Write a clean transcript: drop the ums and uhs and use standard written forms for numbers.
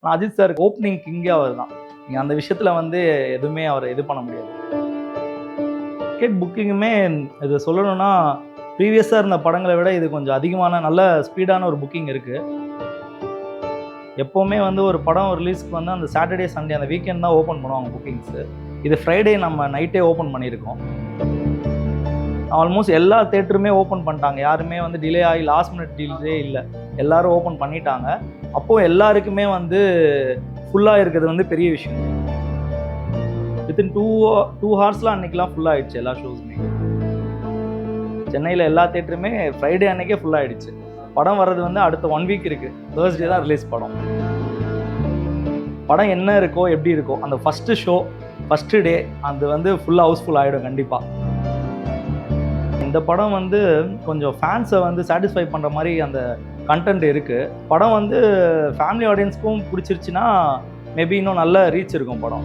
ஆனால் Ajith sir opening கிங்கே அவர் தான். நீங்கள் அந்த விஷயத்தில் வந்து எதுவுமே அவர் இது பண்ண முடியாது. டிக்கெட் புக்கிங்குமே இது சொல்லணும்னா ப்ரீவியஸாக இருந்த படங்களை விட இது கொஞ்சம் அதிகமான நல்ல ஸ்பீடான ஒரு புக்கிங் இருக்குது. எப்போவுமே வந்து ஒரு படம் ரிலீஸ்க்கு வந்து அந்த சாட்டர்டே சண்டே அந்த வீக்கெண்ட் தான் ஓப்பன் பண்ணுவாங்க புக்கிங்ஸு. இது ஃப்ரைடே நம்ம நைட்டே ஓப்பன் பண்ணியிருக்கோம். ஆல்மோஸ்ட் எல்லா தேட்டருமே ஓப்பன் பண்ணிட்டாங்க. யாருமே வந்து டிலே ஆகி லாஸ்ட் மினிட் டிலே இல்லை, எல்லோரும் ஓப்பன் பண்ணிட்டாங்க. அப்போது எல்லாருக்குமே வந்து ஃபுல்லாக இருக்கிறது வந்து பெரிய விஷயம். வித்தின் 2 ஹவர்ஸில் அன்றைக்கெலாம் ஃபுல்லாகிடுச்சு எல்லா ஷோஸுமே. சென்னையில் எல்லா தேட்டருமே ஃப்ரைடே அன்றைக்கே ஃபுல்லாகிடுச்சு. படம் வர்றது வந்து அடுத்த 1 வீக் இருக்குது. தேர்ஸ்டே தான் ரிலீஸ் படம். படம் என்ன இருக்கோ எப்படி இருக்கோ அந்த ஃபஸ்ட்டு ஷோ ஃபஸ்ட்டு டே அது வந்து ஃபுல்லாக ஹவுஸ்ஃபுல் ஆகிடும் கண்டிப்பாக. இந்த படம் வந்து கொஞ்சம் ஃபேன்ஸை வந்து சாட்டிஸ்ஃபை பண்ணுற மாதிரி அந்த கண்டென்ட் இருக்குது. படம் வந்து ஃபேமிலி ஆடியன்ஸ்க்கும் பிடிச்சிருச்சுன்னா மேபி இன்னும் நல்ல ரீச் இருக்கும் படம்.